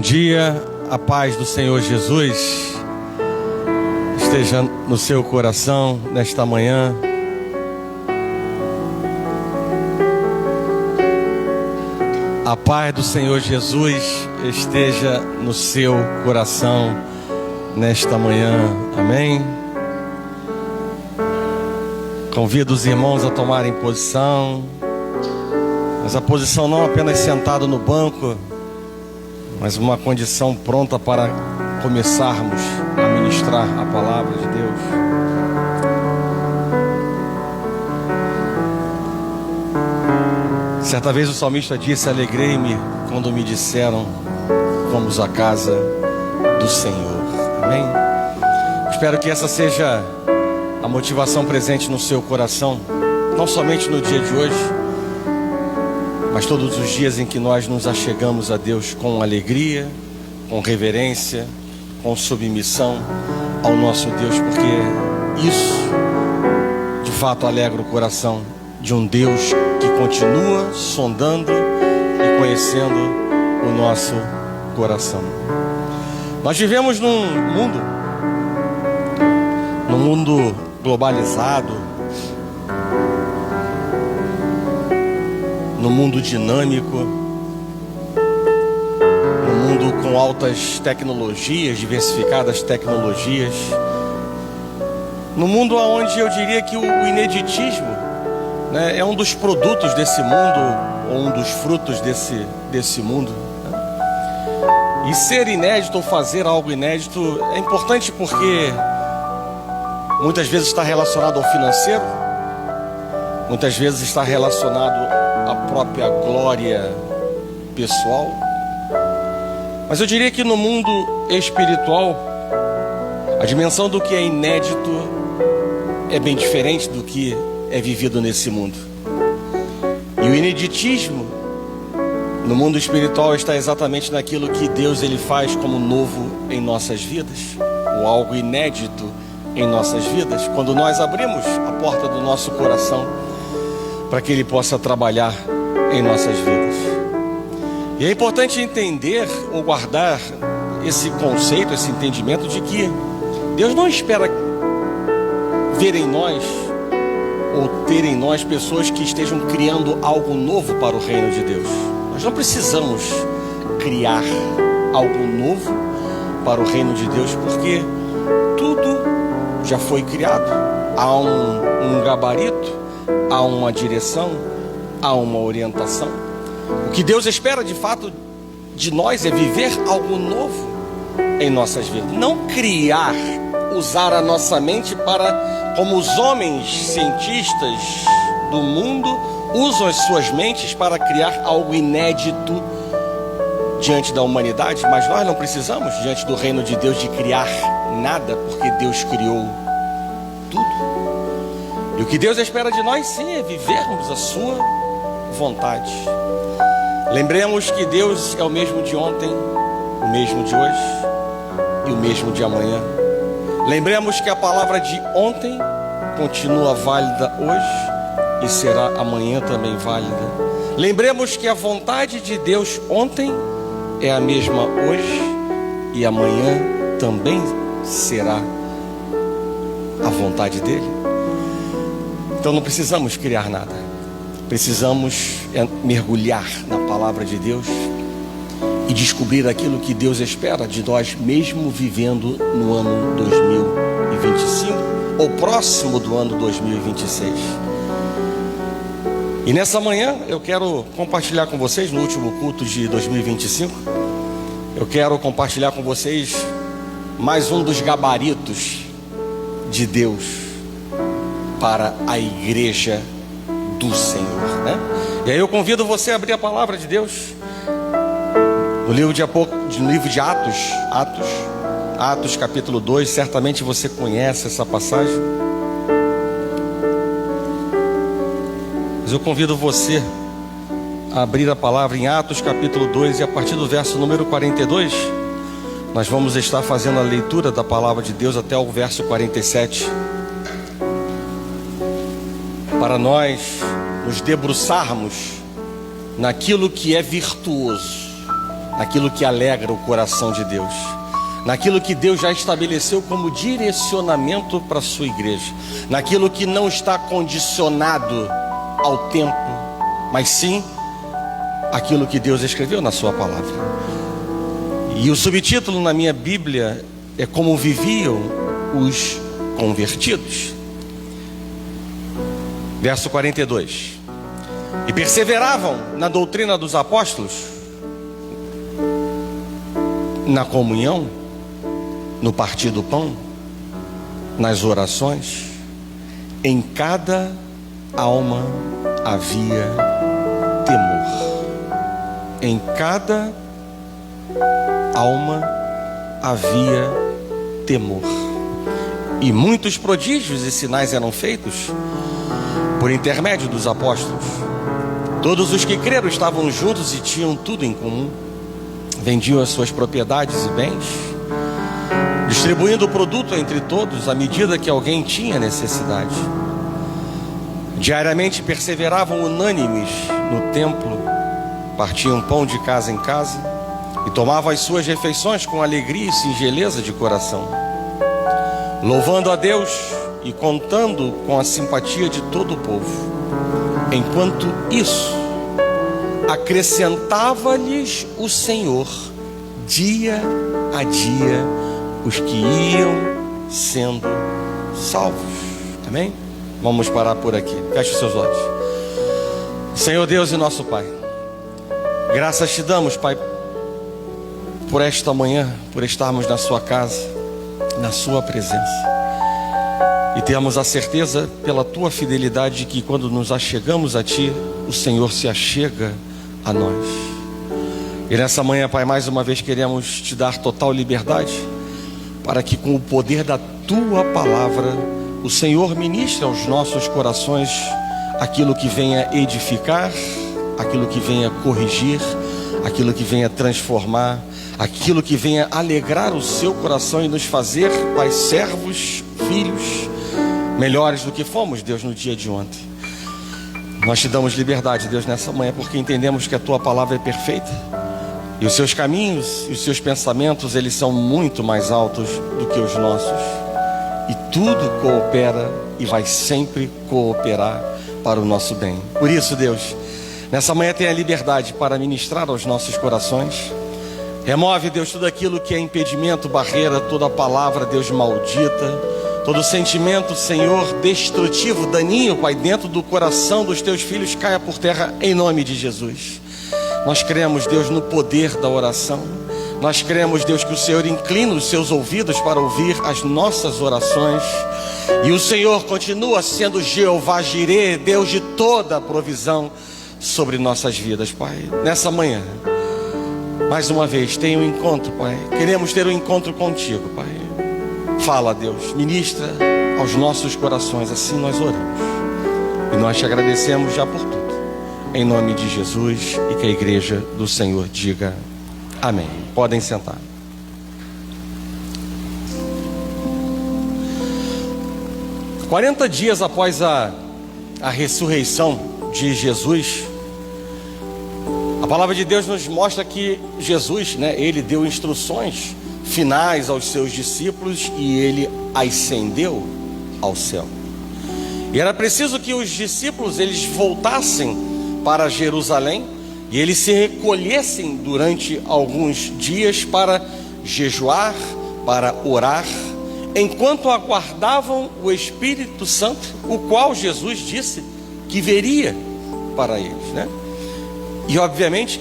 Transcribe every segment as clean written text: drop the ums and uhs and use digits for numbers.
Bom dia, a paz do Senhor Jesus esteja no seu coração nesta manhã. A paz do Senhor Jesus esteja no seu coração nesta manhã. Amém. Convido os irmãos a tomarem posição, mas a posição não apenas sentado no banco, mas uma condição pronta para começarmos a ministrar a palavra de Deus. Certa vez o salmista disse: alegrei-me quando me disseram, vamos à casa do Senhor. Amém? Espero que essa seja a motivação presente no seu coração, não somente no dia de hoje, mas todos os dias em que nós nos achegamos a Deus com alegria, com reverência, com submissão ao nosso Deus, porque isso de fato alegra o coração de um Deus que continua sondando e conhecendo o nosso coração. Nós vivemos num mundo globalizado, no mundo dinâmico, no mundo com altas tecnologias, diversificadas tecnologias, no mundo onde eu diria que o ineditismo, né, é um dos produtos desse mundo, ou um dos frutos desse mundo. E ser inédito ou fazer algo inédito é importante porque muitas vezes está relacionado ao financeiro, muitas vezes está relacionado à própria glória pessoal. Mas eu diria que no mundo espiritual, a dimensão do que é inédito é bem diferente do que é vivido nesse mundo. E o ineditismo no mundo espiritual está exatamente naquilo que Deus ele faz como novo em nossas vidas, ou algo inédito em nossas vidas, quando nós abrimos a porta do nosso coração para que Ele possa trabalhar em nossas vidas. E é importante entender ou guardar esse conceito, esse entendimento de que Deus não espera ver em nós ou ter em nós pessoas que estejam criando algo novo para o reino de Deus. Nós não precisamos criar algo novo para o reino de Deus, porque tudo já foi criado. Há um gabarito, há uma direção, há uma orientação. O que Deus espera de fato de nós é viver algo novo em nossas vidas, não criar, usar a nossa mente para, como os homens cientistas do mundo usam as suas mentes para criar algo inédito diante da humanidade. Mas nós não precisamos, diante do reino de Deus, de criar nada, porque Deus criou tudo. E o que Deus espera de nós, sim, é vivermos a sua vontade. Lembremos que Deus é o mesmo de ontem, o mesmo de hoje e o mesmo de amanhã. Lembremos que a palavra de ontem continua válida hoje e será amanhã também válida. Lembremos que a vontade de Deus ontem é a mesma hoje e amanhã também será a vontade dele. Então não precisamos criar nada, precisamos mergulhar na palavra de Deus e descobrir aquilo que Deus espera de nós, mesmo vivendo no ano 2025 ou próximo do ano 2026. E nessa manhã eu quero compartilhar com vocês, no último culto de 2025, eu quero compartilhar com vocês mais um dos gabaritos de Deus para a igreja do Senhor, né? E aí eu convido você a abrir a palavra de Deus no livro de Atos capítulo 2. Certamente você conhece essa passagem, mas eu convido você a abrir a palavra em Atos capítulo 2, e a partir do verso número 42 nós vamos estar fazendo a leitura da palavra de Deus até o verso 47, para nós nos debruçarmos naquilo que é virtuoso, naquilo que alegra o coração de Deus, naquilo que Deus já estabeleceu como direcionamento para a sua igreja, naquilo que não está condicionado ao tempo, mas sim aquilo que Deus escreveu na sua palavra. E o subtítulo na minha Bíblia é Como Viviam os Convertidos. Verso 42. E perseveravam na doutrina dos apóstolos, na comunhão, no partir do pão, nas orações. Em cada alma havia temor. Em cada alma havia temor. E muitos prodígios e sinais eram feitos por intermédio dos apóstolos. Todos os que creram estavam juntos e tinham tudo em comum. Vendiam as suas propriedades e bens, distribuindo o produto entre todos à medida que alguém tinha necessidade. Diariamente perseveravam unânimes no templo, partiam pão de casa em casa e tomavam as suas refeições com alegria e singeleza de coração, louvando a Deus e contando com a simpatia de todo o povo. Enquanto isso, acrescentava-lhes o Senhor dia a dia os que iam sendo salvos. Amém? Vamos parar por aqui. Feche os seus olhos. Senhor Deus e nosso Pai, graças te damos, Pai, por esta manhã, por estarmos na sua casa, na sua presença. E temos a certeza pela tua fidelidade que quando nos achegamos a ti, o Senhor se achega a nós. E nessa manhã, Pai, mais uma vez queremos te dar total liberdade para que com o poder da tua palavra o Senhor ministre aos nossos corações aquilo que venha edificar, aquilo que venha corrigir, aquilo que venha transformar, aquilo que venha alegrar o seu coração e nos fazer, Pai, servos, filhos, melhores do que fomos, Deus, no dia de ontem. Nós te damos liberdade, Deus, nessa manhã, porque entendemos que a tua palavra é perfeita e os seus caminhos e os seus pensamentos, eles são muito mais altos do que os nossos, e tudo coopera e vai sempre cooperar para o nosso bem. Por isso, Deus, nessa manhã tenha liberdade para ministrar aos nossos corações. Remove, Deus, tudo aquilo que é impedimento, barreira, toda palavra, Deus, maldita, todo sentimento, Senhor, destrutivo, daninho, Pai, dentro do coração dos teus filhos, caia por terra em nome de Jesus. Nós cremos, Deus, no poder da oração. Nós cremos, Deus, que o Senhor inclina os seus ouvidos para ouvir as nossas orações. E o Senhor continua sendo Jeová Jirê, Deus de toda a provisão sobre nossas vidas, Pai. Nessa manhã, mais uma vez, tenha um encontro, Pai. Queremos ter um encontro contigo, Pai. Fala, Deus, ministra aos nossos corações, assim nós oramos. E nós te agradecemos já por tudo. Em nome de Jesus, e que a igreja do Senhor diga amém. Podem sentar. – 40 dias após a ressurreição de Jesus, a palavra de Deus nos mostra que Jesus, ele deu instruções finais aos seus discípulos e ele ascendeu ao céu. E era preciso que os discípulos eles voltassem para Jerusalém e eles se recolhessem durante alguns dias para jejuar, para orar, enquanto aguardavam o Espírito Santo, o qual Jesus disse que viria para eles, E obviamente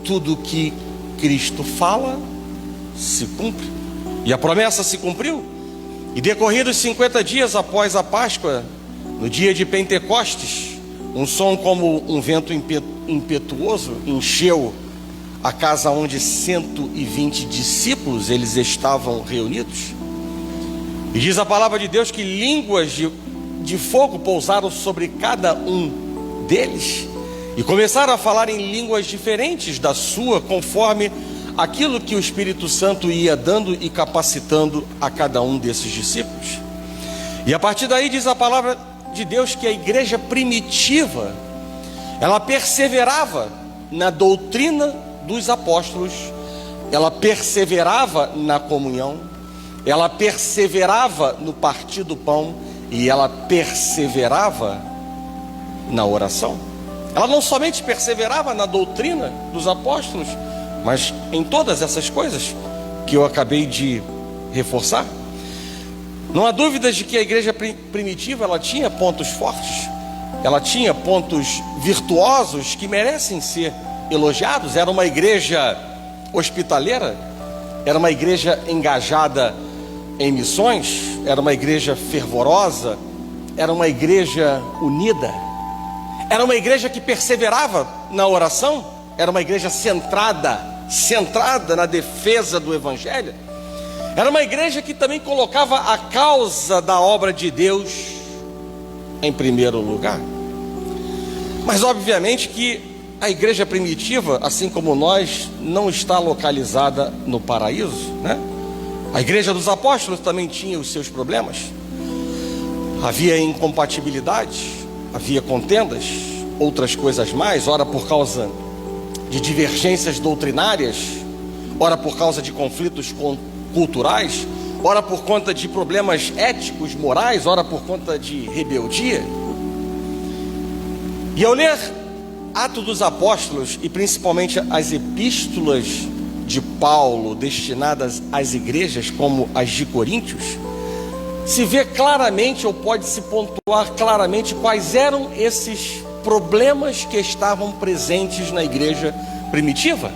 tudo que Cristo fala se cumpre, e a promessa se cumpriu. E decorridos 50 dias após a Páscoa, no dia de Pentecostes, um som como um vento impetuoso encheu a casa onde 120 discípulos eles estavam reunidos. E diz a palavra de Deus que línguas de fogo pousaram sobre cada um deles e começaram a falar em línguas diferentes da sua, conforme aquilo que o Espírito Santo ia dando e capacitando a cada um desses discípulos. E a partir daí diz a palavra de Deus que a igreja primitiva, ela perseverava na doutrina dos apóstolos, ela perseverava na comunhão, ela perseverava no partir do pão e ela perseverava na oração. Ela não somente perseverava na doutrina dos apóstolos, mas em todas essas coisas que eu acabei de reforçar. Não há dúvidas de que a igreja primitiva, ela tinha pontos fortes, ela tinha pontos virtuosos que merecem ser elogiados. Era uma igreja hospitaleira, era uma igreja engajada em missões, era uma igreja fervorosa, era uma igreja unida, era uma igreja que perseverava na oração, era uma igreja centrada na defesa do evangelho. Era uma igreja que também colocava a causa da obra de Deus em primeiro lugar. Mas obviamente que a igreja primitiva, assim como nós, não está localizada no paraíso, né? A igreja dos apóstolos também tinha os seus problemas. Havia incompatibilidades, havia contendas, outras coisas mais, ora por causa de divergências doutrinárias, ora por causa de conflitos culturais, ora por conta de problemas éticos, morais, ora por conta de rebeldia. E ao ler Atos dos Apóstolos e principalmente as epístolas de Paulo destinadas às igrejas como as de Coríntios, se vê claramente, ou pode-se pontuar claramente, quais eram esses problemas que estavam presentes na igreja primitiva.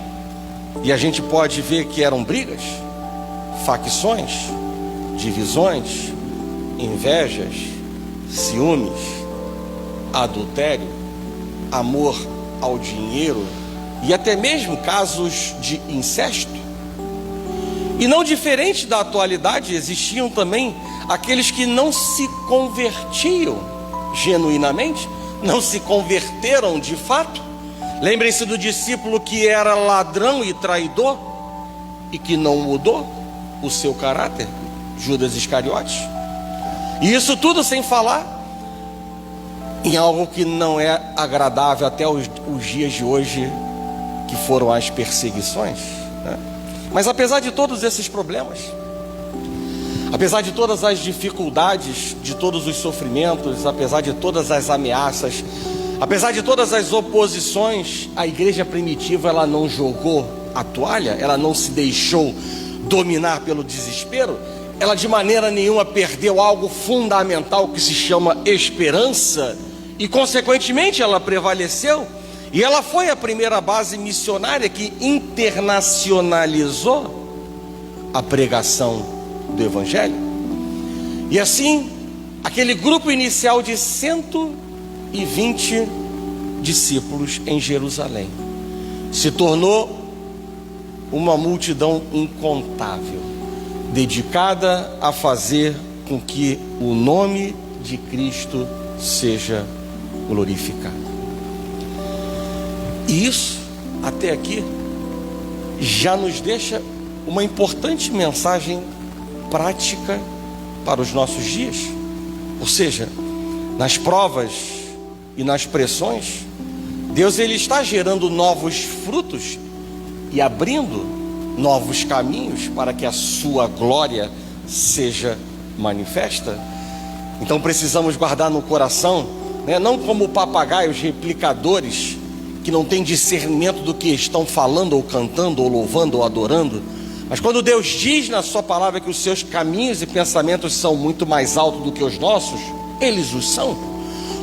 E a gente pode ver que eram brigas, facções, divisões, invejas, ciúmes, adultério, amor ao dinheiro e até mesmo casos de incesto. E não diferente da atualidade, existiam também aqueles que não se convertiam genuinamente, não se converteram de fato. Lembrem-se do discípulo que era ladrão e traidor e que não mudou o seu caráter, Judas Iscariotes. E isso tudo sem falar em algo que não é agradável até os dias de hoje, que foram as perseguições, né? Mas apesar de todos esses problemas, apesar de todas as dificuldades, de todos os sofrimentos, apesar de todas as ameaças, apesar de todas as oposições, a igreja primitiva, ela não jogou a toalha, ela não se deixou dominar pelo desespero, ela de maneira nenhuma perdeu algo fundamental que se chama esperança, e consequentemente ela prevaleceu, e ela foi a primeira base missionária que internacionalizou a pregação do evangelho. E assim, aquele grupo inicial de 120 discípulos em Jerusalém se tornou uma multidão incontável, dedicada a fazer com que o nome de Cristo seja glorificado. E isso, até aqui, já nos deixa uma importante mensagem prática para os nossos dias. Ou seja, nas provas e nas pressões, Deus, ele está gerando novos frutos e abrindo novos caminhos para que a sua glória seja manifesta. Então precisamos guardar no coração, né? Não como papagaios replicadores que não têm discernimento do que estão falando ou cantando ou louvando ou adorando, mas quando Deus diz na sua palavra que os seus caminhos e pensamentos são muito mais altos do que os nossos, eles os são.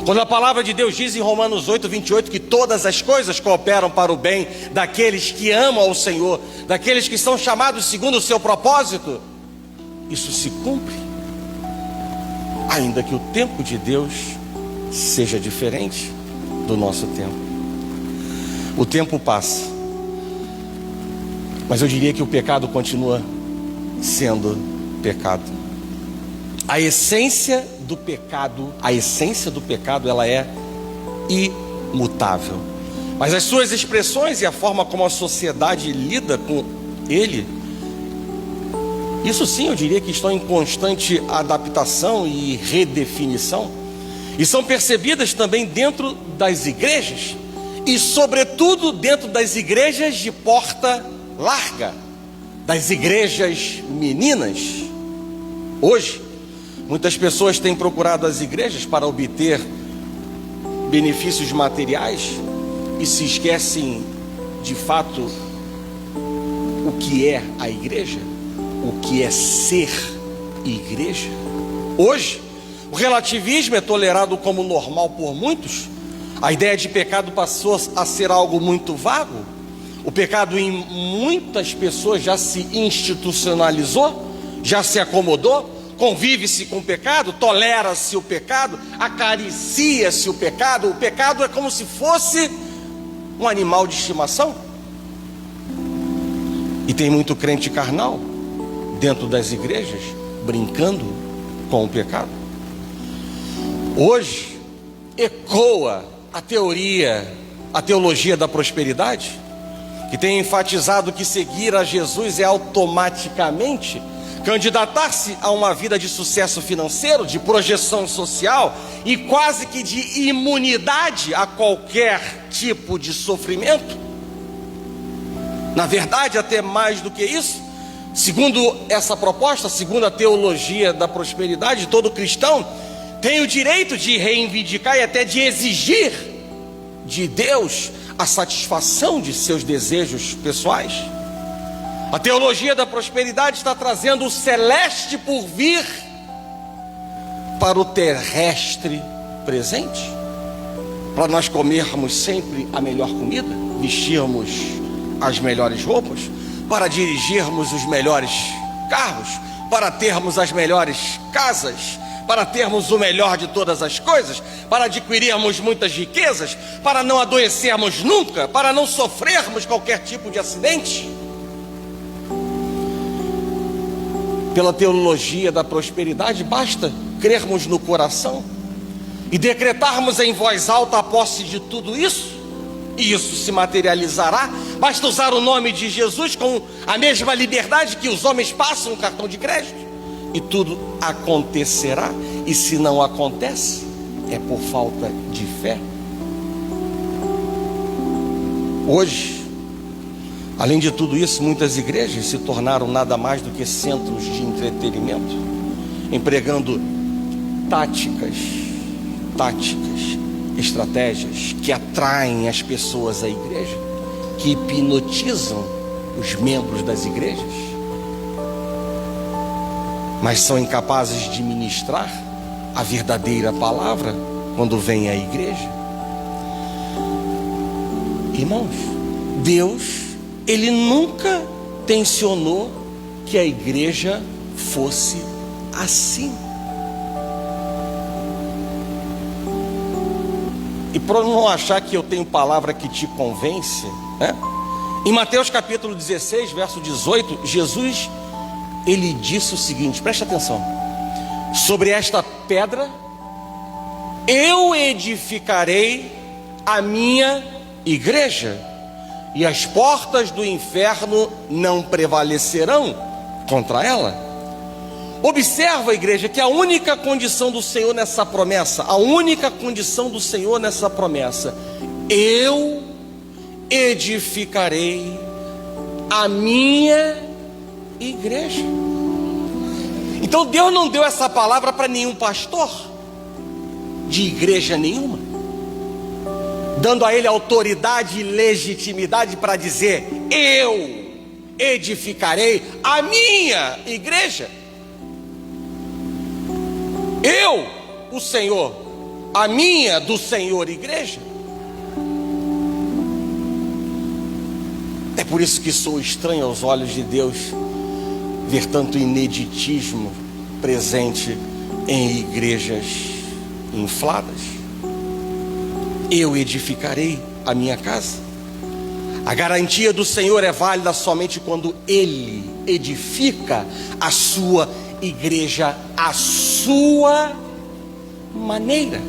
Quando a palavra de Deus diz em Romanos 8:28 que todas as coisas cooperam para o bem daqueles que amam ao Senhor, daqueles que são chamados segundo o seu propósito, isso se cumpre, ainda que o tempo de Deus seja diferente do nosso tempo. O tempo passa, mas eu diria que o pecado continua sendo pecado. A essência do pecado, ela é imutável. Mas as suas expressões e a forma como a sociedade lida com ele, isso sim eu diria que estão em constante adaptação e redefinição. E são percebidas também dentro das igrejas. e sobretudo dentro das igrejas de porta larga, das igrejas meninas. Hoje, muitas pessoas têm procurado as igrejas para obter benefícios materiais e se esquecem de fato o que é a igreja, o que é ser igreja. Hoje, o relativismo é tolerado como normal por muitos. A ideia de pecado passou a ser algo muito vago. O pecado em muitas pessoas já se institucionalizou, já se acomodou. Convive-se com o pecado, tolera-se o pecado, acaricia-se o pecado. O pecado é como se fosse um animal de estimação. E tem muito crente carnal dentro das igrejas, brincando com o pecado. Hoje ecoa a teologia da prosperidade, que tem enfatizado que seguir a Jesus é automaticamente candidatar-se a uma vida de sucesso financeiro, de projeção social e quase que de imunidade a qualquer tipo de sofrimento. Na verdade, até mais do que isso, segundo essa proposta, segundo a teologia da prosperidade, todo cristão tem o direito de reivindicar e até de exigir de Deus a satisfação de seus desejos pessoais. A teologia da prosperidade está trazendo o celeste por vir para o terrestre presente, para nós comermos sempre a melhor comida, vestirmos as melhores roupas, para dirigirmos os melhores carros, para termos as melhores casas, para termos o melhor de todas as coisas, para adquirirmos muitas riquezas, para não adoecermos nunca, para não sofrermos qualquer tipo de acidente. Pela teologia da prosperidade, basta crermos no coração e decretarmos em voz alta a posse de tudo isso, e isso se materializará. Basta usar o nome de Jesus com a mesma liberdade que os homens passam um cartão de crédito, e tudo acontecerá. E se não acontece, é por falta de fé. Hoje, além de tudo isso, muitas igrejas se tornaram nada mais do que centros de entretenimento, empregando táticas, estratégias que atraem as pessoas à igreja, que hipnotizam os membros das igrejas, mas são incapazes de ministrar a verdadeira palavra quando vem à igreja. Irmãos, Deus, Ele nunca tensionou que a igreja fosse assim. E para não achar que eu tenho palavra que te convence, né? Em Mateus capítulo 16, verso 18, Jesus, Ele disse o seguinte, preste atenção: sobre esta pedra eu edificarei a minha igreja, e as portas do inferno não prevalecerão contra ela. Observa, igreja, que a única condição do Senhor nessa promessa, eu edificarei a minha igreja. Então Deus não deu essa palavra para nenhum pastor de igreja nenhuma, dando a ele autoridade e legitimidade para dizer: eu edificarei a minha igreja. Eu, o Senhor, a minha do Senhor igreja. É por isso que sou estranho aos olhos de Deus ver tanto ineditismo presente em igrejas infladas. Eu edificarei a minha casa. A garantia do Senhor é válida somente quando Ele edifica a sua igreja à sua maneira.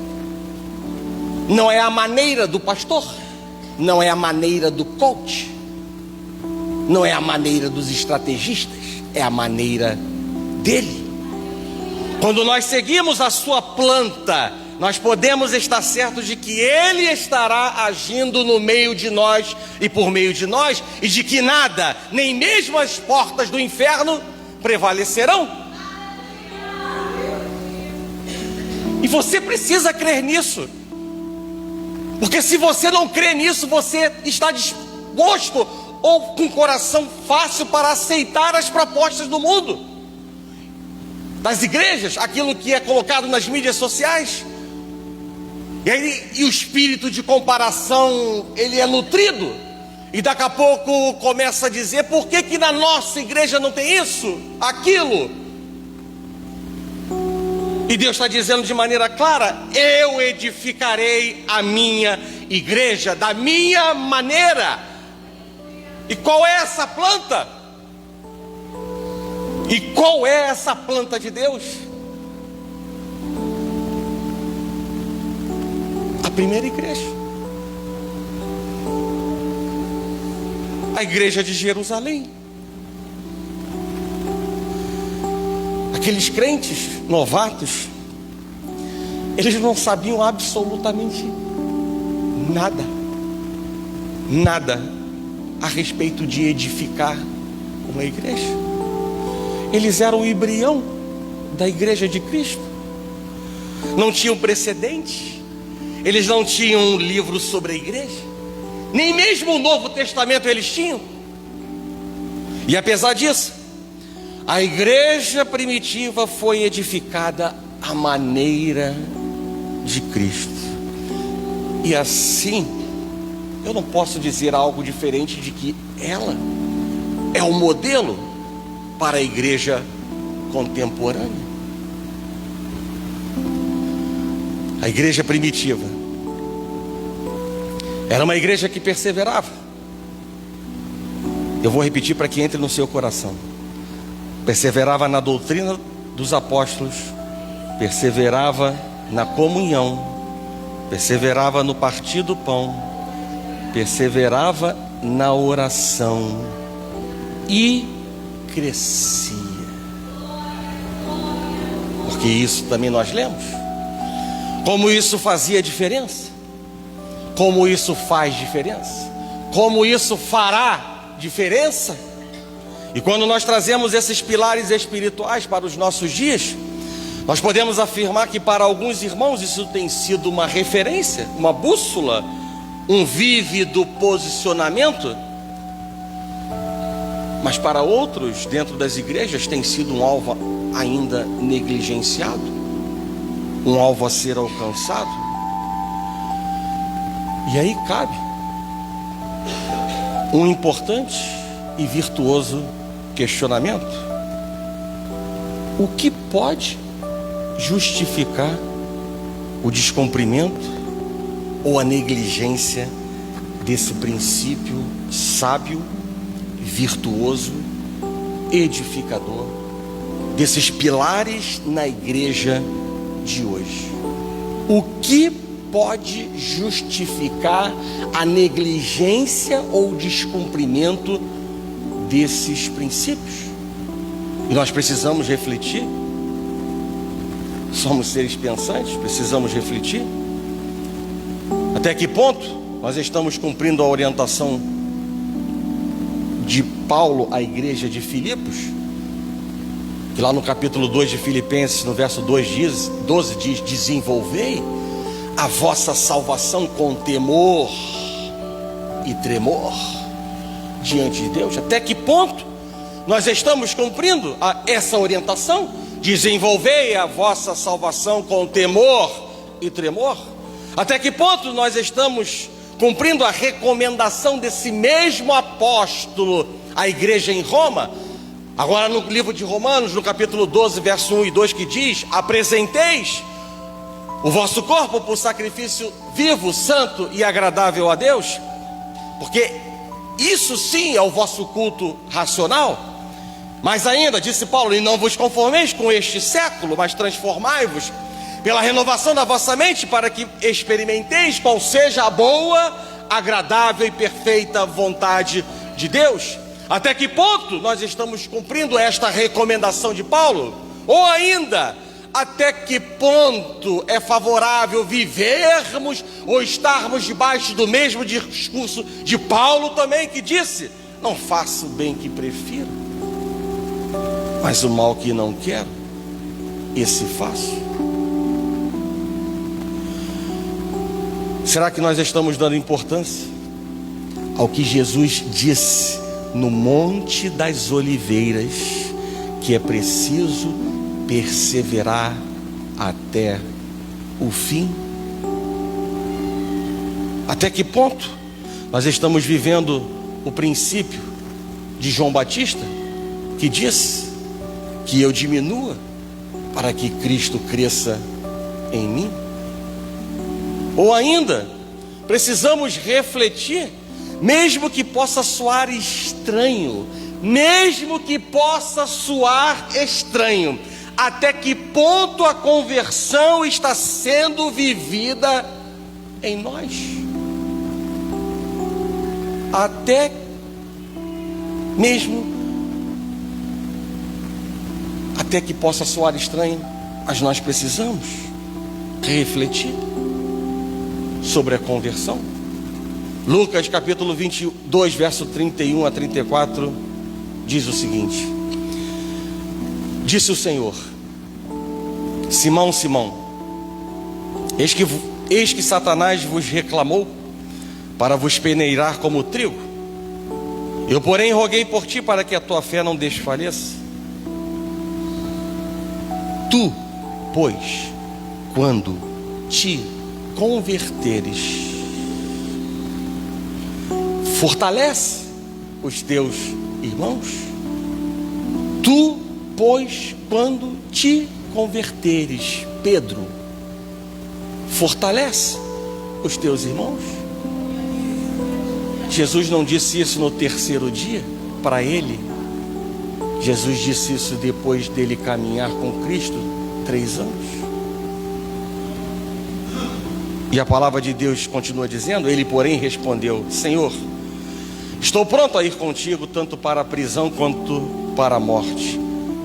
Não é a maneira do pastor, não é a maneira do coach, não é a maneira dos estrategistas, é a maneira dele. Quando nós seguimos a sua planta, nós podemos estar certos de que Ele estará agindo no meio de nós e por meio de nós, e de que nada, nem mesmo as portas do inferno, prevalecerão. E você precisa crer nisso, porque se você não crê nisso, você está disposto ou com coração fácil para aceitar as propostas do mundo, das igrejas, aquilo que é colocado nas mídias sociais. E o espírito de comparação, ele é nutrido, e daqui a pouco começa a dizer: por que que na nossa igreja não tem isso, aquilo? E Deus está dizendo de maneira clara: eu edificarei a minha igreja da minha maneira. E qual é essa planta? E qual é essa planta de Deus? A primeira igreja, a igreja de Jerusalém. Aqueles crentes novatos, eles não sabiam absolutamente nada a respeito de edificar uma igreja. Eles eram o embrião da igreja de Cristo, não tinham precedente, eles não tinham um livro sobre a igreja, nem mesmo o Novo Testamento eles tinham. E apesar disso, a igreja primitiva foi edificada à maneira de Cristo. E assim, eu não posso dizer algo diferente de que ela é o modelo para a igreja contemporânea. A igreja primitiva era uma igreja que perseverava. Eu vou repetir para que entre no seu coração. Perseverava na doutrina dos apóstolos, perseverava na comunhão, perseverava no partir do pão, perseverava na oração e crescia. Porque isso também nós lemos. Como isso fazia diferença, como isso faz diferença, como isso fará diferença. E quando nós trazemos esses pilares espirituais para os nossos dias, nós podemos afirmar que para alguns irmãos isso tem sido uma referência, uma bússola, um vívido posicionamento. Mas para outros dentro das igrejas tem sido um alvo ainda negligenciado, um alvo a ser alcançado. E aí cabe um importante e virtuoso questionamento: o que pode justificar o descumprimento ou a negligência desse princípio sábio, virtuoso, edificador, desses pilares na igreja de hoje? O que pode justificar a negligência ou descumprimento desses princípios? E nós precisamos refletir. Somos seres pensantes, precisamos refletir. Até que ponto nós estamos cumprindo a orientação de Paulo à igreja de Filipos, que lá no capítulo 2 de Filipenses, no verso 12 diz: desenvolvei a vossa salvação com temor e tremor diante de Deus. Até que ponto nós estamos cumprindo essa orientação? Desenvolvei a vossa salvação com temor e tremor. Até que ponto nós estamos cumprindo a recomendação desse mesmo apóstolo à igreja em Roma? Agora no livro de Romanos, no capítulo 12, verso 1 e 2, que diz: apresenteis o vosso corpo por sacrifício vivo, santo e agradável a Deus, porque isso sim é o vosso culto racional. Mas ainda, disse Paulo: e não vos conformeis com este século, mas transformai-vos pela renovação da vossa mente, para que experimenteis qual seja a boa, agradável e perfeita vontade de Deus. Até que ponto nós estamos cumprindo esta recomendação de Paulo? Ou ainda, até que ponto é favorável vivermos ou estarmos debaixo do mesmo discurso de Paulo também, que disse: não faço o bem que prefiro, mas o mal que não quero, esse faço. Será que nós estamos dando importância ao que Jesus disse no Monte das Oliveiras, que é preciso perseverar até o fim? Até que ponto nós estamos vivendo o princípio de João Batista, que diz que eu diminua para que Cristo cresça em mim? Ou ainda, precisamos refletir, mesmo que possa soar estranho, até que ponto a conversão está sendo vivida em nós? Até que possa soar estranho, mas nós precisamos refletir sobre a conversão. Lucas capítulo 22, verso 31 a 34, diz o seguinte: disse o Senhor: Simão, Simão, eis que Satanás vos reclamou para vos peneirar como trigo. Eu, porém, roguei por ti para que a tua fé não desfaleça. Tu, pois, quando te converteres, fortalece os teus irmãos. Tu, pois, quando te converteres, Pedro, fortalece os teus irmãos. Jesus não disse isso no terceiro dia para ele. Jesus disse isso depois dele caminhar com Cristo 3 anos. E a palavra de Deus continua dizendo: ele, porém, respondeu: Senhor, estou pronto a ir contigo, tanto para a prisão quanto para a morte.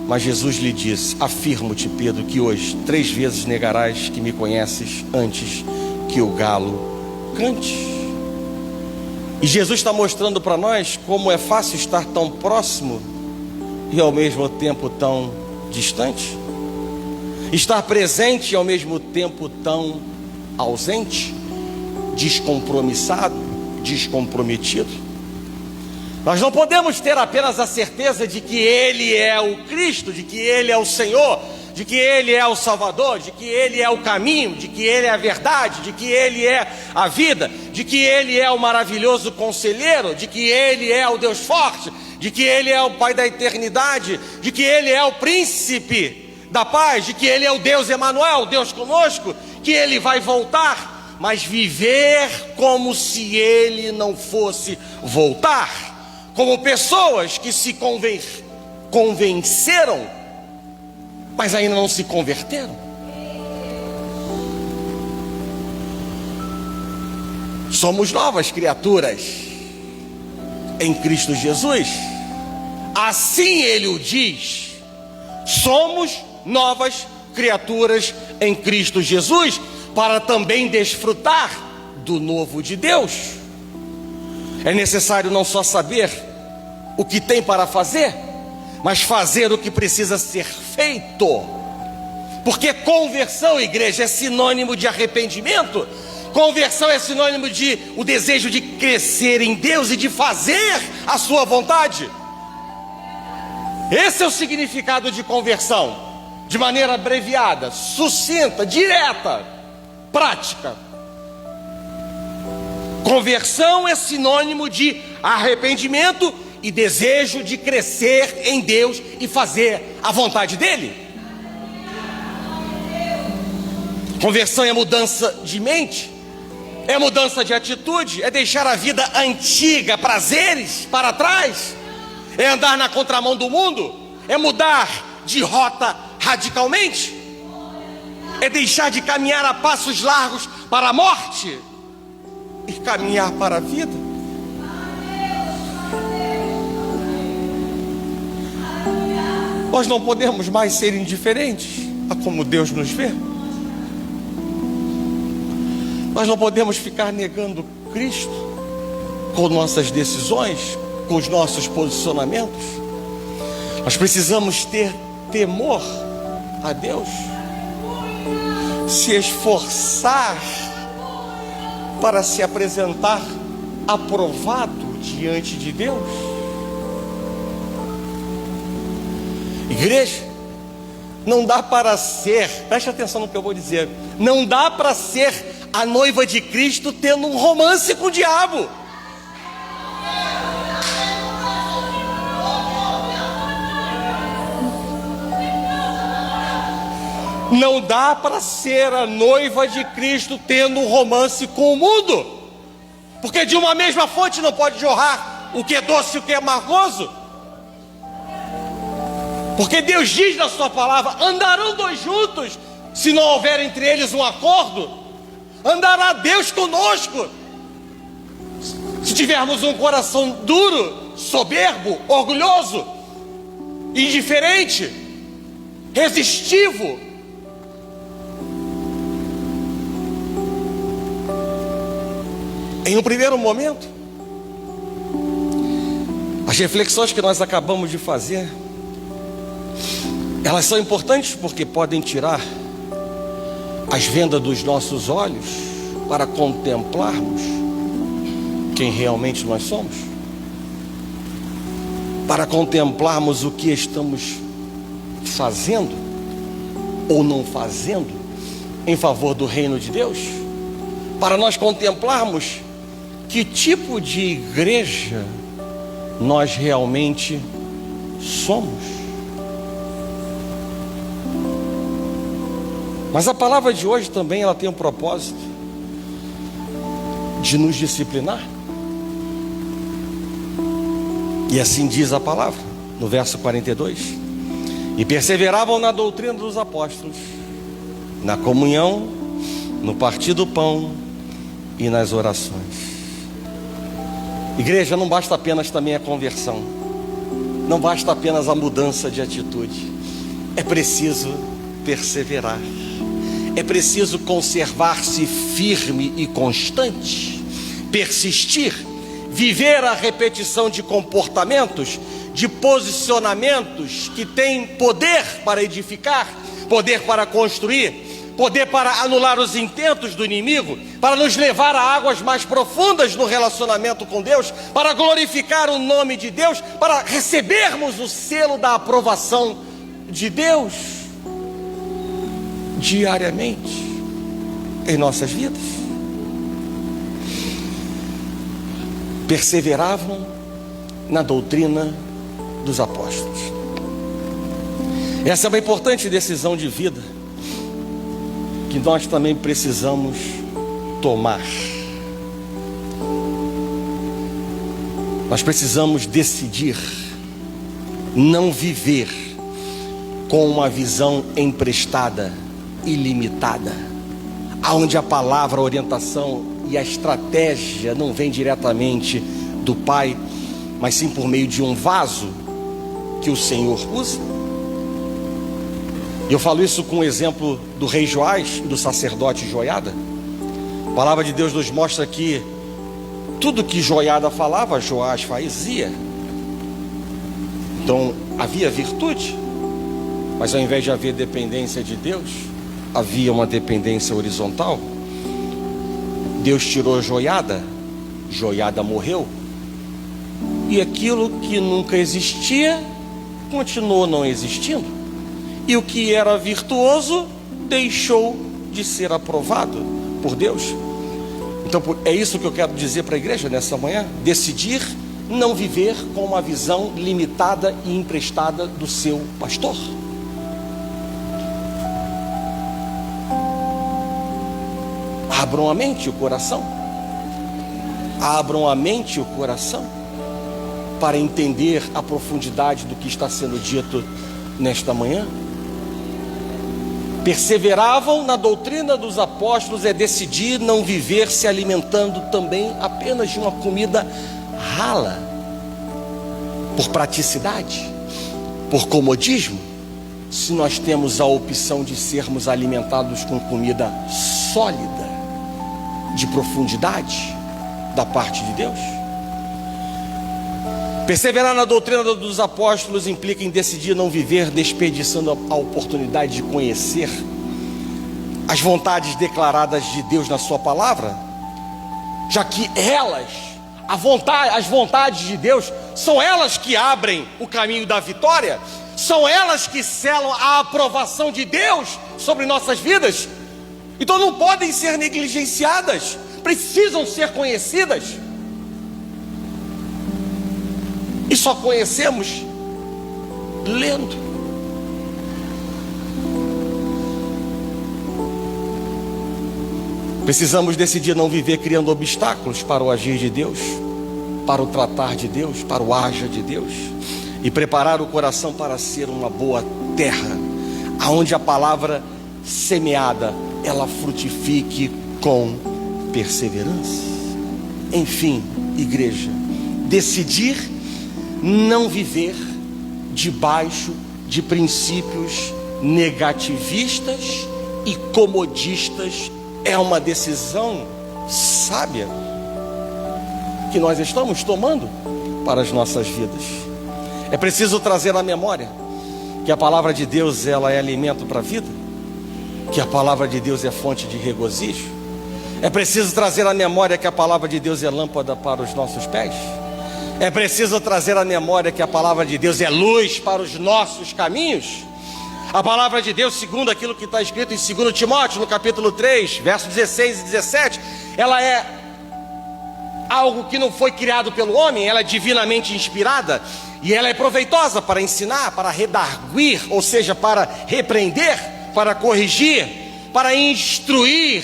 Mas Jesus lhe disse: afirmo-te, Pedro, que hoje 3 vezes negarás que me conheces antes que o galo cante. E Jesus está mostrando para nós como é fácil estar tão próximo e ao mesmo tempo tão distante, estar presente e ao mesmo tempo tão ausente, descompromissado, descomprometido. Nós não podemos ter apenas a certeza de que Ele é o Cristo, de que Ele é o Senhor, de que Ele é o Salvador, de que Ele é o caminho, de que Ele é a verdade, de que Ele é a vida, de que Ele é o maravilhoso conselheiro, de que Ele é o Deus forte, de que Ele é o Pai da eternidade, de que Ele é o príncipe da paz, de que Ele é o Deus Emanuel, Deus conosco, que Ele vai voltar, mas viver como se Ele não fosse voltar, como pessoas que se convenceram, mas ainda não se converteram. Somos novas criaturas em Cristo Jesus. Assim Ele o diz: somos novas criaturas em Cristo Jesus, para também desfrutar do novo de Deus. É necessário não só saber o que tem para fazer, mas fazer o que precisa ser feito. Porque conversão, igreja, é sinônimo de arrependimento. Conversão é sinônimo de o desejo de crescer em Deus e de fazer a sua vontade. Esse é o significado de conversão, de maneira abreviada, sucinta, direta, prática. Conversão é sinônimo de arrependimento e desejo de crescer em Deus e fazer a vontade dele. Conversão é mudança de mente, é mudança de atitude, é deixar a vida antiga, prazeres para trás, é andar na contramão do mundo, é mudar de rota radicalmente, é deixar de caminhar a passos largos para a morte e caminhar para a vida. Nós não podemos mais ser indiferentes. a como Deus nos vê. Nós não podemos ficar negando Cristo com nossas decisões, com os nossos posicionamentos. Nós precisamos ter temor a Deus, se esforçar para se apresentar aprovado diante de Deus. Igreja, não dá para ser, preste atenção no que eu vou dizer, não dá para ser a noiva de Cristo tendo um romance com o diabo. Não dá para ser a noiva de Cristo tendo um romance com o mundo, porque de uma mesma fonte não pode jorrar o que é doce e o que é amargoso. Porque Deus diz na sua palavra: andarão dois juntos se não houver entre eles um acordo. Andará Deus conosco se tivermos um coração duro, soberbo, orgulhoso, indiferente, resistivo. Em um primeiro momento, as reflexões que nós acabamos de fazer, elas são importantes porque podem tirar as vendas dos nossos olhos para contemplarmos quem realmente nós somos, para contemplarmos o que estamos fazendo ou não fazendo em favor do reino de Deus, para nós contemplarmos que tipo de igreja nós realmente somos. Mas a palavra de hoje também ela tem um propósito de nos disciplinar. E assim diz a palavra, no verso 42. E perseveravam na doutrina dos apóstolos, na comunhão, no partir do pão e nas orações. Igreja, não basta apenas também a conversão, não basta apenas a mudança de atitude, é preciso perseverar. É preciso conservar-se firme e constante, persistir, viver a repetição de comportamentos, de posicionamentos que têm poder para edificar, poder para construir, poder para anular os intentos do inimigo, para nos levar a águas mais profundas no relacionamento com Deus, para glorificar o nome de Deus, para recebermos o selo da aprovação de Deus diariamente em nossas vidas. Perseveravam na doutrina dos apóstolos. Essa é uma importante decisão de vida que nós também precisamos tomar. Nós precisamos decidir não viver com uma visão emprestada, ilimitada, aonde a palavra, a orientação e a estratégia não vem diretamente do Pai, mas sim por meio de um vaso que o Senhor usa. Eu falo isso com o exemplo do rei Joás e do sacerdote Joiada. A palavra de Deus nos mostra que tudo que Joiada falava, Joás fazia. Então havia virtude, mas ao invés de haver dependência de Deus, havia uma dependência horizontal. Deus tirou Joiada, Joiada morreu, e aquilo que nunca existia continuou não existindo, e o que era virtuoso deixou de ser aprovado por Deus. Então é isso que eu quero dizer para a igreja nessa manhã: decidir não viver com uma visão limitada e emprestada do seu pastor. Abram a mente e o coração. Abram a mente e o coração para entender a profundidade do que está sendo dito nesta manhã. Perseveravam na doutrina dos apóstolos é decidir não viver se alimentando também apenas de uma comida rala, por praticidade, por comodismo, se nós temos a opção de sermos alimentados com comida sólida, de profundidade, da parte de Deus? Perseverar na doutrina dos apóstolos implica em decidir não viver desperdiçando a oportunidade de conhecer as vontades declaradas de Deus na sua palavra, já que as vontades de Deus, são elas que abrem o caminho da vitória, são elas que selam a aprovação de Deus sobre nossas vidas. Então não podem ser negligenciadas, precisam ser conhecidas. E só conhecemos lendo. Precisamos decidir não viver criando obstáculos para o agir de Deus, para o tratar de Deus, para o haja de Deus, e preparar o coração para ser uma boa terra, aonde a palavra semeada, ela frutifique com perseverança. Enfim, igreja, decidir não viver debaixo de princípios negativistas e comodistas é uma decisão sábia que nós estamos tomando para as nossas vidas. É preciso trazer à memória que a palavra de Deus, ela é alimento para a vida, que a palavra de Deus é fonte de regozijo. É preciso trazer à memória que a palavra de Deus é lâmpada para os nossos pés. É preciso trazer à memória que a palavra de Deus é luz para os nossos caminhos. A palavra de Deus, segundo aquilo que está escrito em 2 Timóteo, no capítulo 3, versos 16 e 17, ela é algo que não foi criado pelo homem, ela é divinamente inspirada, e ela é proveitosa para ensinar, para redarguir, ou seja, para repreender, para corrigir, para instruir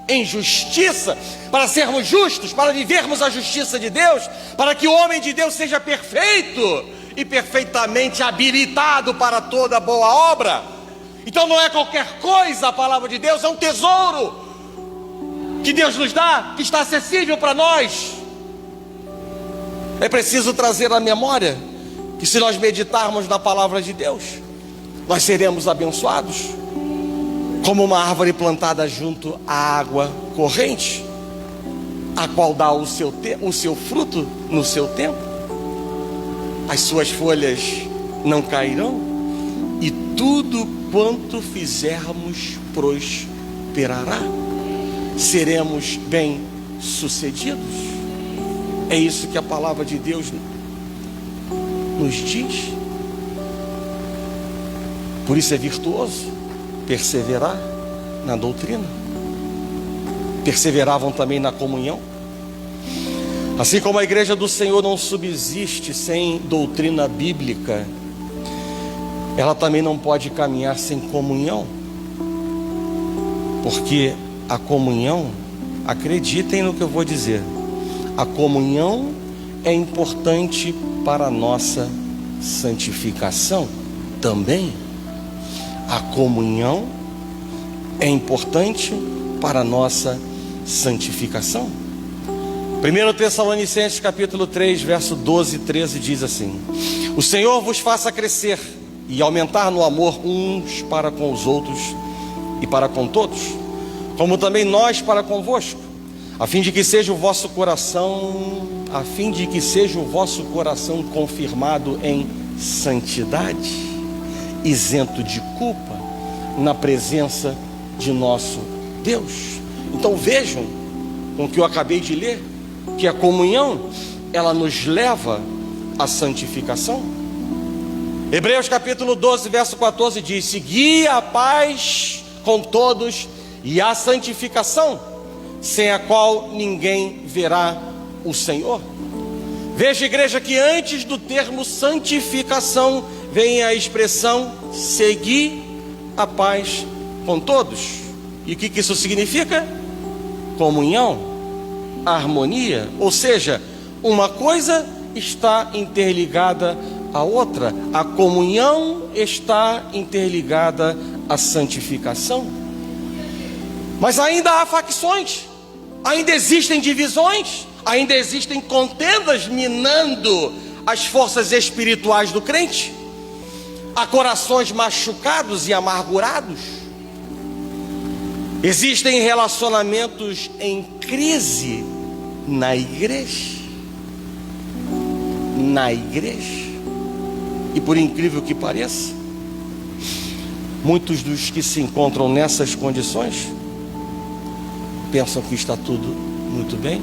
em justiça, para sermos justos, para vivermos a justiça de Deus, para que o homem de Deus seja perfeito e perfeitamente habilitado para toda boa obra. Então não é qualquer coisa a palavra de Deus, é um tesouro que Deus nos dá, que está acessível para nós. É preciso trazer à memória que se nós meditarmos na palavra de Deus, nós seremos abençoados, como uma árvore plantada junto à água corrente, a qual dá o seu fruto no seu tempo, as suas folhas não cairão, e tudo quanto fizermos prosperará, seremos bem-sucedidos. É isso que a palavra de Deus nos diz. Por isso é virtuoso perseverar na doutrina. Perseveravam também na comunhão. Assim como a igreja do Senhor não subsiste sem doutrina bíblica, ela também não pode caminhar sem comunhão, porque a comunhão, acreditem no que eu vou dizer, a comunhão é importante para a nossa santificação também. A comunhão é importante para a nossa santificação. 1 Tessalonicenses capítulo 3, verso 12 e 13 diz assim: o Senhor vos faça crescer e aumentar no amor uns para com os outros e para com todos, como também nós para convosco, a fim de que seja o vosso coração confirmado em santidade, isento de culpa, na presença de nosso Deus. Então vejam, com o que eu acabei de ler, que a comunhão, ela nos leva à santificação. Hebreus capítulo 12, verso 14 diz: segui a paz com todos e a santificação, sem a qual ninguém verá o Senhor. Veja, igreja, que antes do termo santificação vem a expressão seguir a paz com todos. E o que isso significa? Comunhão, harmonia, ou seja, uma coisa está interligada à outra. A comunhão está interligada à santificação. Mas ainda há facções, ainda existem divisões, ainda existem contendas minando as forças espirituais do crente. há corações machucados e amargurados. Existem relacionamentos em crise na igreja. Na igreja. E por incrível que pareça, muitos dos que se encontram nessas condições pensam que está tudo muito bem,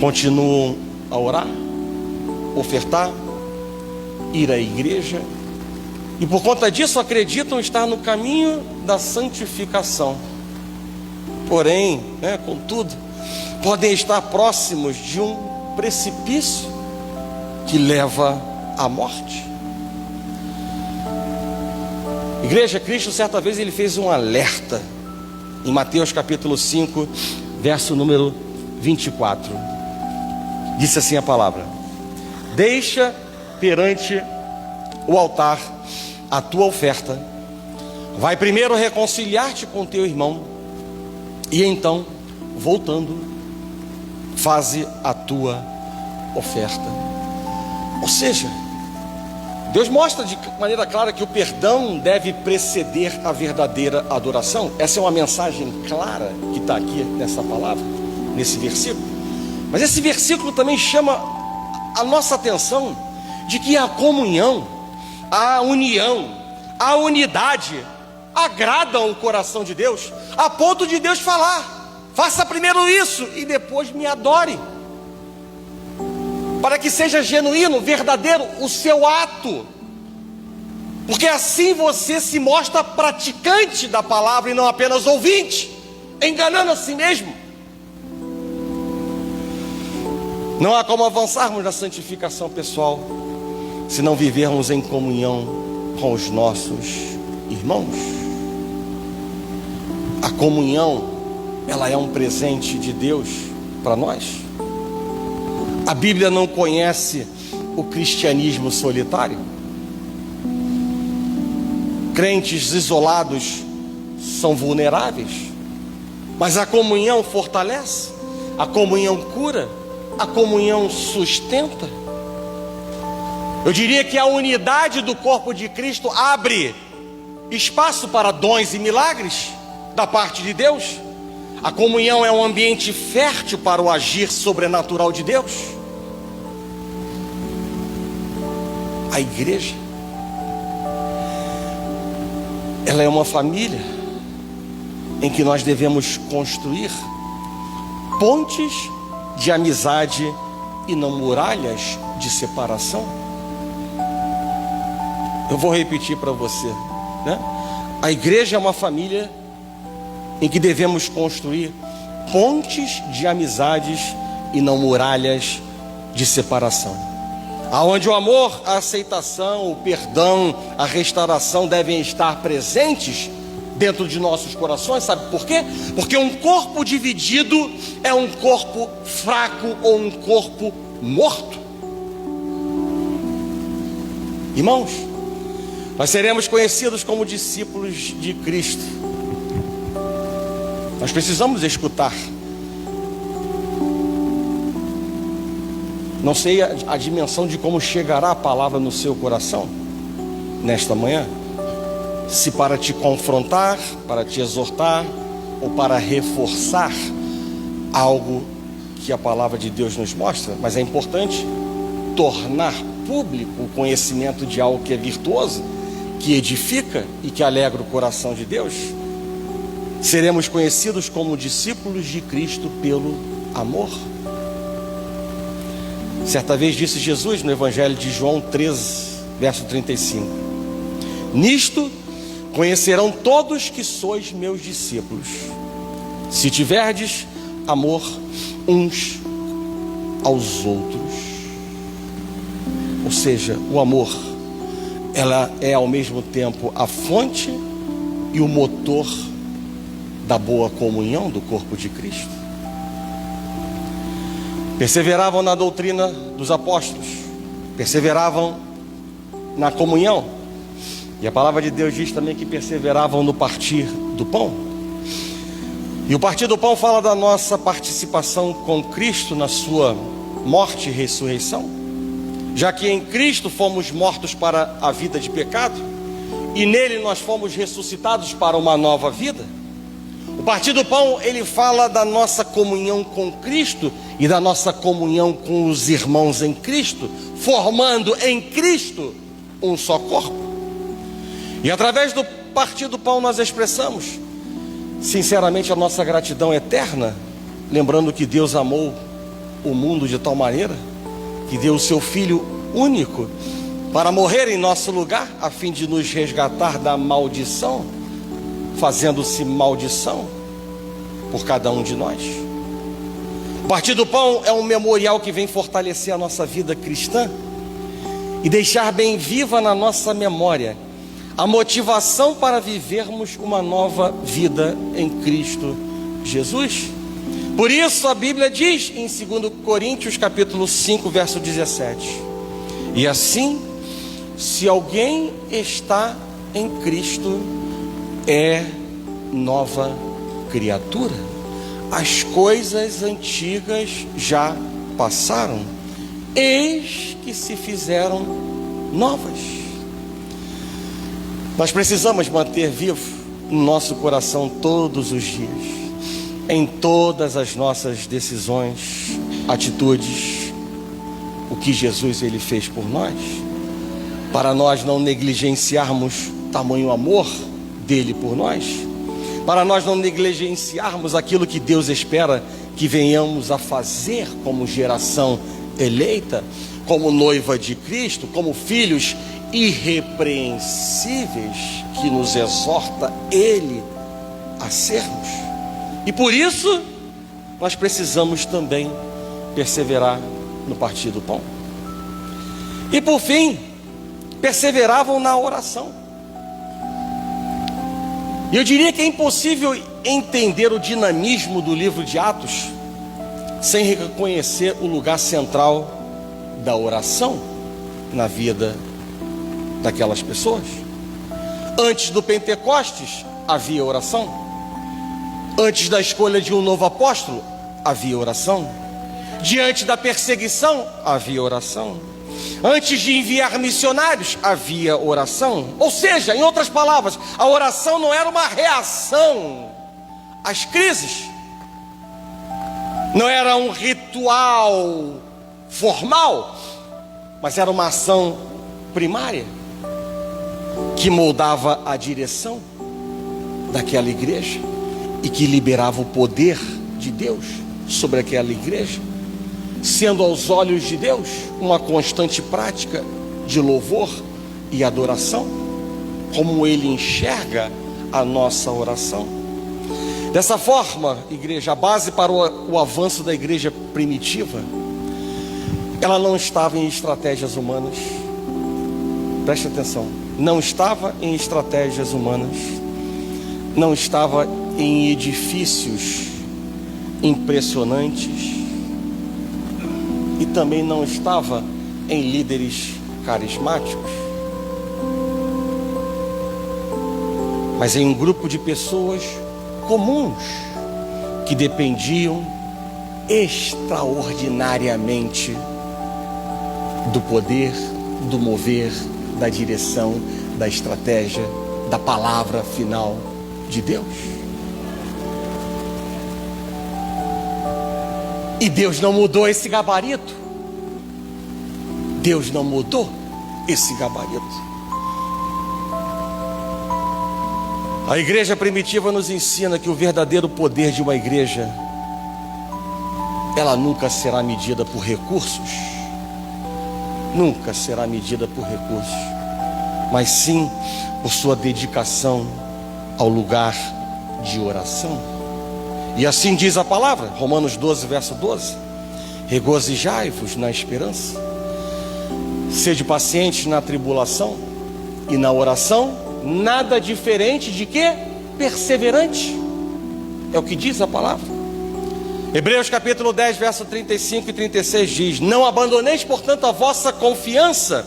continuam a orar, ofertar, ir à igreja, e por conta disso acreditam estar no caminho da santificação. Porém, contudo, podem estar próximos de um precipício que leva à morte. Igreja, Cristo certa vez ele fez um alerta em Mateus capítulo 5, verso número 24. Disse assim a palavra: deixa perante o altar a tua oferta, vai primeiro reconciliar-te com teu irmão, e então, voltando, faze a tua oferta. Ou seja, Deus mostra de maneira clara que o perdão deve preceder a verdadeira adoração. Essa é uma mensagem clara que está aqui nessa palavra, nesse versículo. Mas esse versículo também chama a nossa atenção de que a comunhão, a união, a unidade agradam o coração de Deus, a ponto de Deus falar: faça primeiro isso e depois me adore, para que seja genuíno, verdadeiro o seu ato, porque assim você se mostra praticante da palavra e não apenas ouvinte, enganando a si mesmo. Não há como avançarmos na santificação pessoal se não vivermos em comunhão com os nossos irmãos. A comunhão, ela é um presente de Deus para nós. A Bíblia não conhece o cristianismo solitário. Crentes isolados são vulneráveis, mas a comunhão fortalece, a comunhão cura, a comunhão sustenta. Eu diria que a unidade do corpo de Cristo abre espaço para dons e milagres da parte de Deus. A comunhão é um ambiente fértil para o agir sobrenatural de Deus. A igreja, ela é uma família em que nós devemos construir pontes de amizade e não muralhas de separação. Eu vou repetir para você, A igreja é uma família em que devemos construir pontes de amizades e não muralhas de separação, aonde o amor, a aceitação, o perdão, a restauração devem estar presentes dentro de nossos corações. Sabe por quê? Porque um corpo dividido é um corpo fraco ou um corpo morto. Irmãos, nós seremos conhecidos como discípulos de Cristo. Nós precisamos escutar. Não sei a dimensão de como chegará a palavra no seu coração nesta manhã, se para te confrontar, para te exortar ou para reforçar algo que a palavra de Deus nos mostra. Mas é importante tornar público o conhecimento de algo que é virtuoso, que edifica e que alegra o coração de Deus. Seremos conhecidos como discípulos de Cristo pelo amor. Certa vez disse Jesus no Evangelho de João 13, verso 35: nisto conhecerão todos que sois meus discípulos, se tiverdes amor uns aos outros. Ou seja, o amor, ela é ao mesmo tempo a fonte e o motor da boa comunhão do corpo de Cristo. Perseveravam na doutrina dos apóstolos, perseveravam na comunhão, e a palavra de Deus diz também que perseveravam no partir do pão. E o partir do pão fala da nossa participação com Cristo na sua morte e ressurreição. já que em Cristo fomos mortos para a vida de pecado, e nele nós fomos ressuscitados para uma nova vida. O partir do pão, ele fala da nossa comunhão com Cristo e da nossa comunhão com os irmãos em Cristo, formando em Cristo um só corpo. E através do partir do pão nós expressamos sinceramente a nossa gratidão eterna, lembrando que Deus amou o mundo de tal maneira que deu o seu Filho único para morrer em nosso lugar, a fim de nos resgatar da maldição, fazendo-se maldição por cada um de nós. O partir do pão é um memorial que vem fortalecer a nossa vida cristã e deixar bem viva na nossa memória a motivação para vivermos uma nova vida em Cristo Jesus. Por isso a Bíblia diz em 2 Coríntios capítulo 5, verso 17: e assim, se alguém está em Cristo, é nova criatura. As coisas antigas já passaram, eis que se fizeram novas. Nós precisamos manter vivo no nosso coração todos os dias, em todas as nossas decisões, atitudes, o que Jesus ele fez por nós, para nós não negligenciarmos tamanho amor dele por nós, para nós não negligenciarmos aquilo que Deus espera que venhamos a fazer como geração eleita, como noiva de Cristo, como filhos irrepreensíveis que nos exorta Ele a sermos. E por isso nós precisamos também perseverar no partir do pão. E por fim, perseveravam na oração. E eu diria que é impossível entender o dinamismo do livro de Atos sem reconhecer o lugar central da oração na vida daquelas pessoas. Antes do Pentecostes havia oração. Antes da escolha de um novo apóstolo havia oração. Diante da perseguição havia oração. Antes de enviar missionários havia oração. Ou seja, em outras palavras, a oração não era uma reação às crises, não era um ritual formal, mas era uma ação primária que moldava a direção daquela igreja e que liberava o poder de Deus sobre aquela igreja, sendo aos olhos de Deus uma constante prática de louvor e adoração, como Ele enxerga a nossa oração. Dessa forma, igreja, a base para o avanço da igreja primitiva, ela não estava em estratégias humanas. Preste atenção, não estava em estratégias humanas, não estava em edifícios impressionantes e também não estava em líderes carismáticos, mas em um grupo de pessoas comuns que dependiam extraordinariamente do poder, do mover, da direção, da estratégia, da palavra final de Deus. E Deus não mudou esse gabarito. Deus não mudou esse gabarito. A igreja primitiva nos ensina que o verdadeiro poder de uma igreja, ela nunca será medida por recursos. Nunca será medida por recursos, mas sim por sua dedicação ao lugar de oração. E assim diz a palavra, Romanos 12, verso 12: regozijai-vos na esperança, sede pacientes na tribulação e na oração, nada diferente de que? Perseverante. É o que diz a palavra. Hebreus capítulo 10, verso 35 e 36 diz: não abandoneis, portanto, a vossa confiança,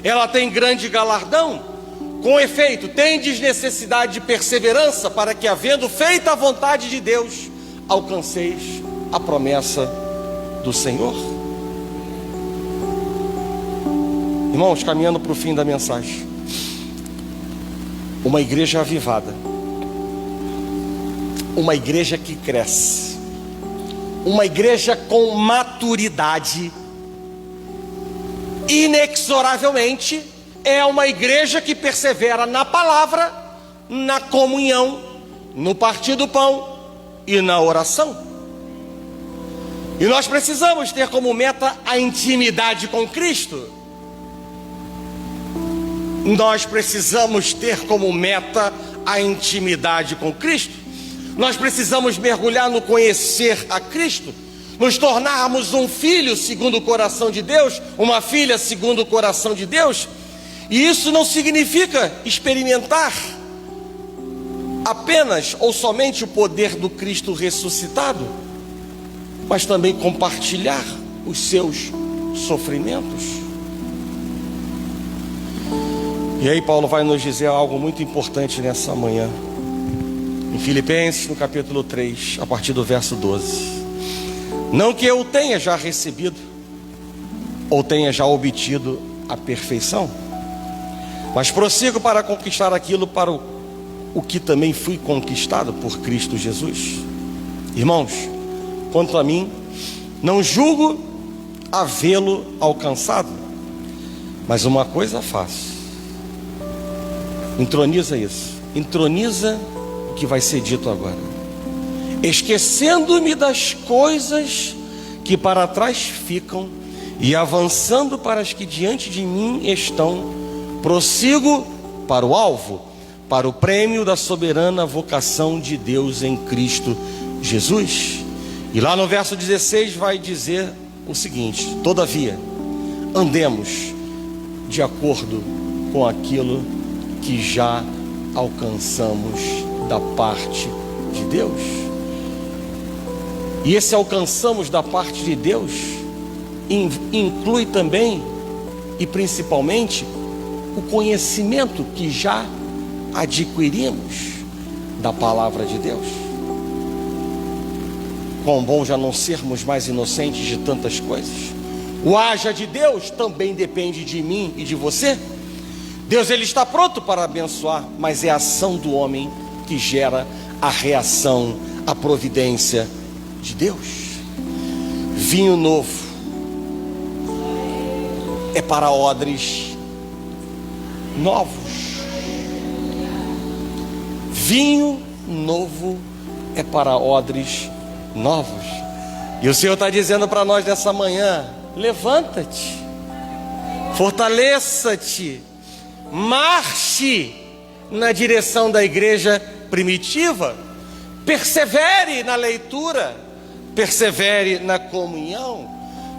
ela tem grande galardão. Com efeito, tendes necessidade de perseverança, para que, havendo feito a vontade de Deus, alcanceis a promessa do Senhor. Irmãos, caminhando para o fim da mensagem, uma igreja avivada, uma igreja que cresce, uma igreja com maturidade, inexoravelmente é uma igreja que persevera na palavra, na comunhão, no partir do pão e na oração. E nós precisamos ter como meta a intimidade com Cristo. Nós precisamos ter como meta a intimidade com Cristo. Nós precisamos mergulhar no conhecer a Cristo, nos tornarmos um filho segundo o coração de Deus, uma filha segundo o coração de Deus. E isso não significa experimentar apenas ou somente o poder do Cristo ressuscitado, mas também compartilhar os seus sofrimentos. E aí Paulo vai nos dizer algo muito importante nessa manhã, em Filipenses, no capítulo 3, a partir do verso 12. Não que eu tenha já recebido ou tenha já obtido a perfeição, mas prossigo para conquistar aquilo para o que também fui conquistado por Cristo Jesus. Irmãos, quanto a mim, não julgo havê-lo alcançado, mas uma coisa faço. Entroniza isso, entroniza o que vai ser dito agora. Esquecendo-me das coisas que para trás ficam e avançando para as que diante de mim estão, prossigo para o alvo, para o prêmio da soberana vocação de Deus em Cristo Jesus. E lá no verso 16 vai dizer o seguinte: todavia, andemos de acordo com aquilo que já alcançamos da parte de Deus. E esse alcançamos da parte de Deus inclui também e principalmente o conhecimento que já adquirimos da palavra de Deus. Quão bom já não sermos mais inocentes de tantas coisas. O haja de Deus também depende de mim e de você. Deus, ele está pronto para abençoar, mas é a ação do homem que gera a reação, a providência de Deus. Vinho novo é para odres novos. Vinho novo é para odres novos. E o Senhor está dizendo para nós nessa manhã: levanta-te, fortaleça-te, marche na direção da igreja primitiva, persevere na leitura, persevere na comunhão,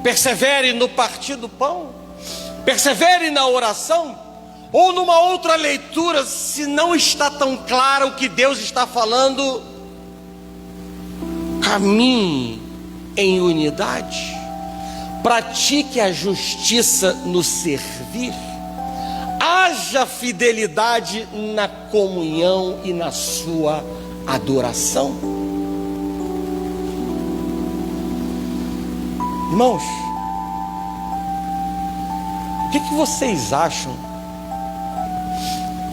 persevere no partir do pão, persevere na oração, ou numa outra leitura, se não está tão claro o que Deus está falando, caminhe em unidade, pratique a justiça no servir, haja fidelidade na comunhão e na sua adoração. Irmãos, o que vocês acham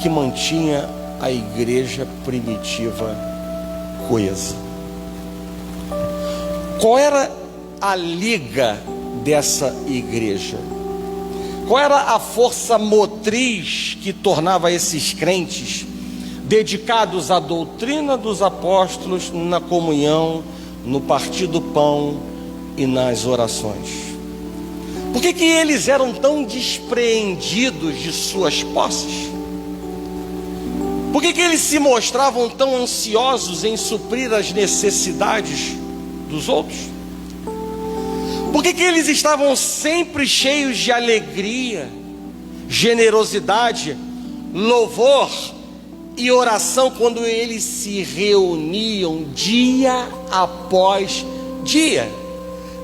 que mantinha a igreja primitiva coesa? Qual era a liga dessa igreja? Qual era a força motriz que tornava esses crentes dedicados à doutrina dos apóstolos, na comunhão, no partir do pão e nas orações? Por que eles eram tão despreendidos de suas posses? Por que eles se mostravam tão ansiosos em suprir as necessidades dos outros? Por que eles estavam sempre cheios de alegria, generosidade, louvor e oração quando eles se reuniam dia após dia?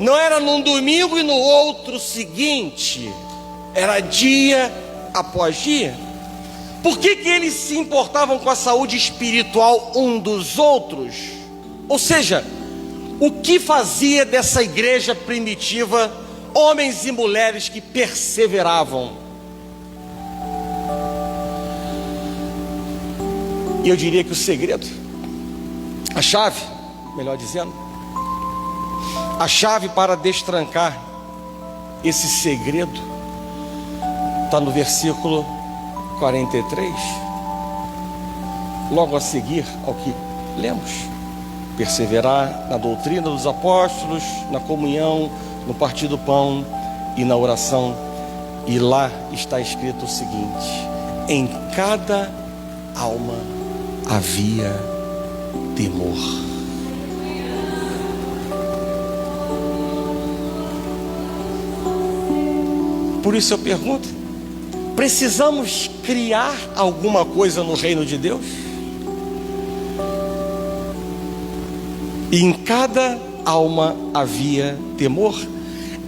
Não era num domingo e no outro seguinte, era dia após dia. Por que eles se importavam com a saúde espiritual um dos outros? Ou seja, o que fazia dessa igreja primitiva homens e mulheres que perseveravam E eu diria que o segredo, a chave, melhor dizendo, a chave para destrancar esse segredo está no versículo 43, logo a seguir ao que lemos: perseverar na doutrina dos apóstolos, na comunhão, no partir do pão e na oração. E lá está escrito o seguinte: em cada alma havia temor. Por isso eu pergunto: precisamos criar alguma coisa no reino de Deus? E em cada alma havia temor,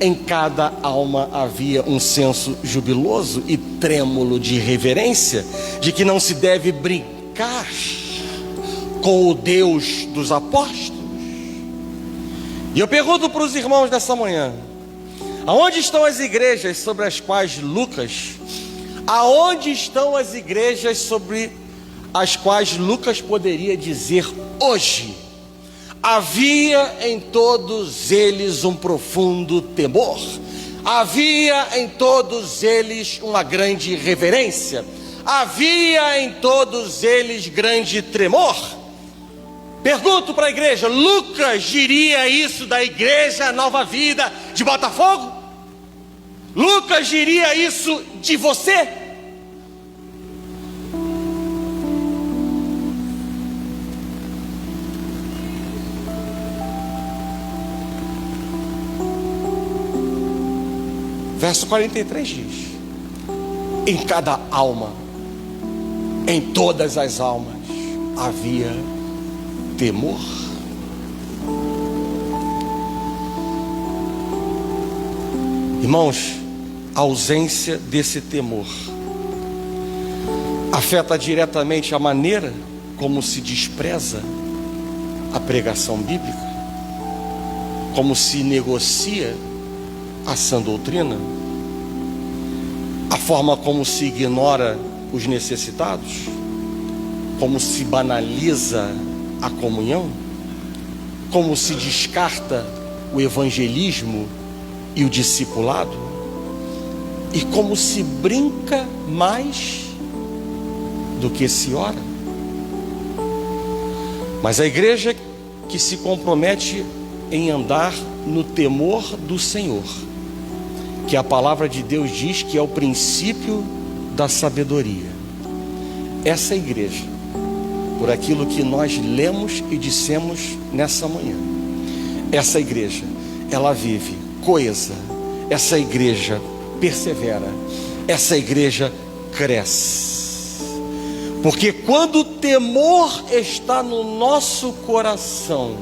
em cada alma havia um senso jubiloso e trêmulo de reverência, de que não se deve brincar com o Deus dos apóstolos. E eu pergunto para os irmãos nessa manhã: aonde estão as igrejas sobre as quais Lucas, aonde estão as igrejas sobre as quais Lucas poderia dizer hoje: havia em todos eles um profundo temor, havia em todos eles uma grande reverência, havia em todos eles grande tremor? Pergunto para a igreja: Lucas diria isso da igreja Nova Vida de Botafogo? Lucas diria isso de você? Verso 43 diz: em cada alma, em todas as almas havia temor. Irmãos, a ausência desse temor afeta diretamente a maneira como se despreza a pregação bíblica, como se negocia a sã doutrina, a forma como se ignora os necessitados, como se banaliza a comunhão, como se descarta o evangelismo e o discipulado, e como se brinca mais do que se ora. Mas a igreja que se compromete em andar no temor do Senhor, que a palavra de Deus diz que é o princípio da sabedoria, essa igreja, por aquilo que nós lemos e dissemos nessa manhã, essa igreja, ela vive coesa, essa igreja persevera, essa igreja cresce. Porque quando o temor está no nosso coração,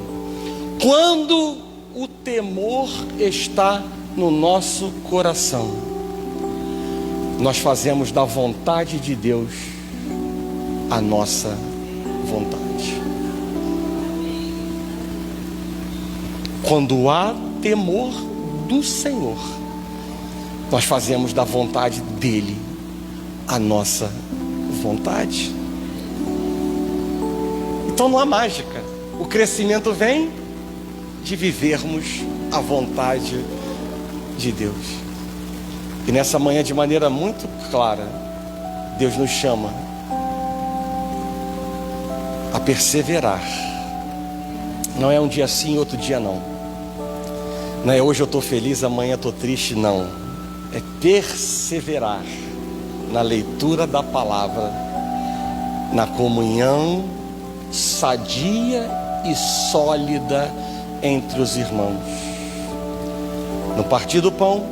quando o temor está no nosso coração, nós fazemos da vontade de Deus a nossa vontade. Quando há temor do Senhor, nós fazemos da vontade dele a nossa vontade. Então não há mágica. O crescimento vem de vivermos a vontade de Deus. E nessa manhã, de maneira muito clara, Deus nos chama a perseverar. Não é um dia sim, outro dia não. Não é hoje eu estou feliz, amanhã estou triste, não. É perseverar na leitura da palavra, na comunhão sadia e sólida entre os irmãos, no partir do pão,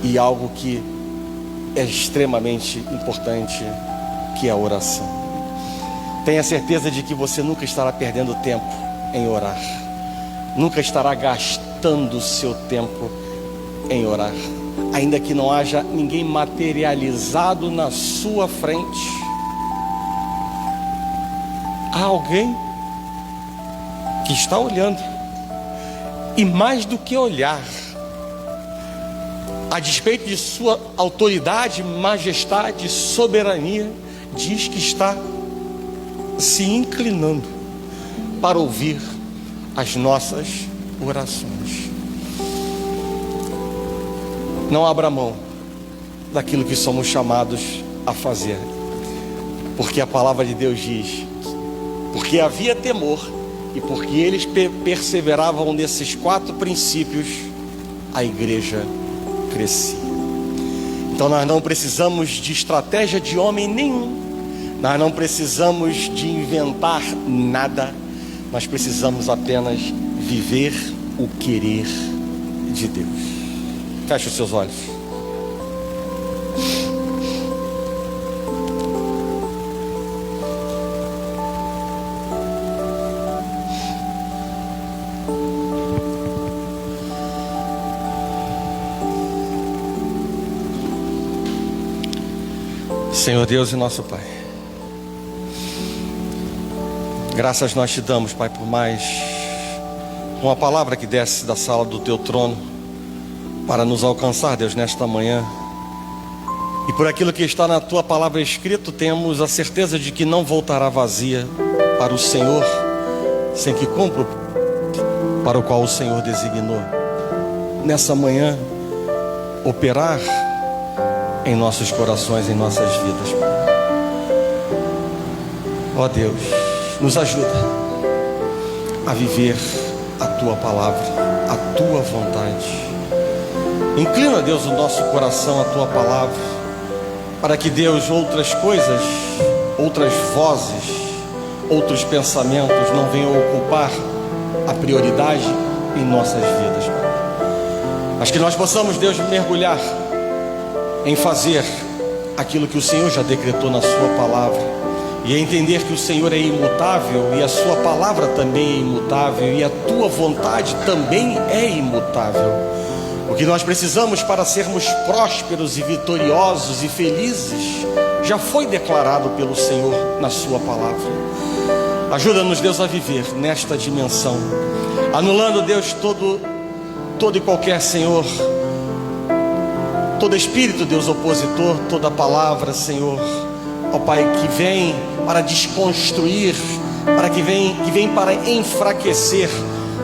e algo que é extremamente importante, que é a oração. Tenha certeza de que você nunca estará perdendo tempo em orar, nunca estará gastando o seu tempo em orar, ainda que não haja ninguém materializado na sua frente. Há alguém que está olhando, e mais do que olhar, a despeito de sua autoridade, majestade, soberania, diz que está se inclinando para ouvir as nossas orações. Não abra mão daquilo que somos chamados a fazer, porque a palavra de Deus diz: porque havia temor e porque eles perseveravam nesses 4 princípios, a igreja crescia. Então nós não precisamos de estratégia de homem nenhum, nós não precisamos de inventar nada, nós precisamos apenas viver o querer de Deus. Feche os seus olhos. Senhor Deus e nosso Pai, graças nós te damos, Pai, por mais uma palavra que desce da sala do teu trono para nos alcançar, Deus, nesta manhã. E por aquilo que está na tua palavra escrito, temos a certeza de que não voltará vazia para o Senhor, sem que cumpra para o qual o Senhor designou. Nessa manhã, operar em nossos corações, em nossas vidas. Ó Deus, nos ajuda a viver a tua palavra, a tua vontade. Inclina, Deus, o nosso coração à tua palavra, para que, Deus, outras coisas, outras vozes, outros pensamentos não venham ocupar a prioridade em nossas vidas, mas que nós possamos, Deus, mergulhar em fazer aquilo que o Senhor já decretou na sua palavra, e entender que o Senhor é imutável e a sua palavra também é imutável e a tua vontade também é imutável. O que nós precisamos para sermos prósperos e vitoriosos e felizes já foi declarado pelo Senhor na sua palavra. Ajuda-nos, Deus, a viver nesta dimensão, anulando, Deus, todo e qualquer, Senhor, todo espírito, Deus, opositor, toda palavra, Senhor, ó Pai, que vem para desconstruir, que vem para enfraquecer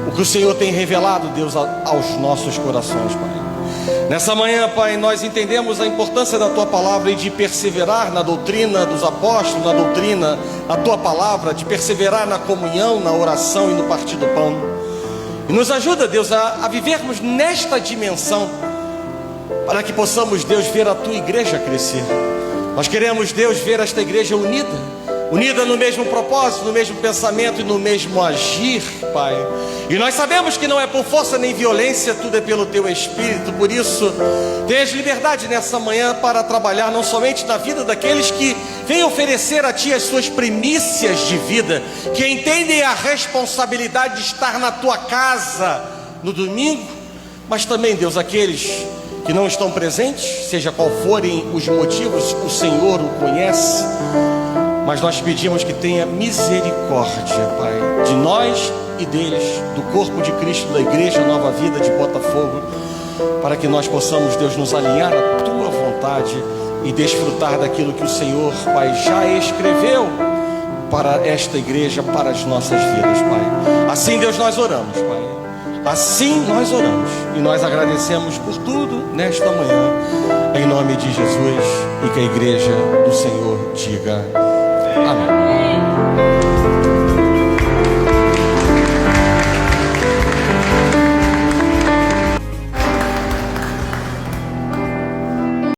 o que o Senhor tem revelado, Deus, aos nossos corações, Pai. Nessa manhã, Pai, nós entendemos a importância da tua palavra e de perseverar na doutrina dos apóstolos, na doutrina da tua palavra, de perseverar na comunhão, na oração e no partir do pão. E nos ajuda, Deus, a vivermos nesta dimensão, para que possamos, Deus, ver a tua igreja crescer. Nós queremos, Deus, ver esta igreja unida no mesmo propósito, no mesmo pensamento e no mesmo agir, Pai. E nós sabemos que não é por força nem violência, tudo é pelo teu Espírito. Por isso, tenha liberdade nessa manhã para trabalhar não somente na vida daqueles que vêm oferecer a ti as suas primícias de vida, que entendem a responsabilidade de estar na tua casa no domingo, mas também, Deus, aqueles que não estão presentes, seja qual forem os motivos, o Senhor o conhece, mas nós pedimos que tenha misericórdia, Pai, de nós e deles, do corpo de Cristo, da Igreja Nova Vida de Botafogo, para que nós possamos, Deus, nos alinhar à tua vontade e desfrutar daquilo que o Senhor, Pai, já escreveu para esta igreja, para as nossas vidas, Pai. Assim, Deus, nós oramos, Pai. Assim nós oramos e nós agradecemos por tudo nesta manhã, em nome de Jesus, e que a igreja do Senhor diga amém.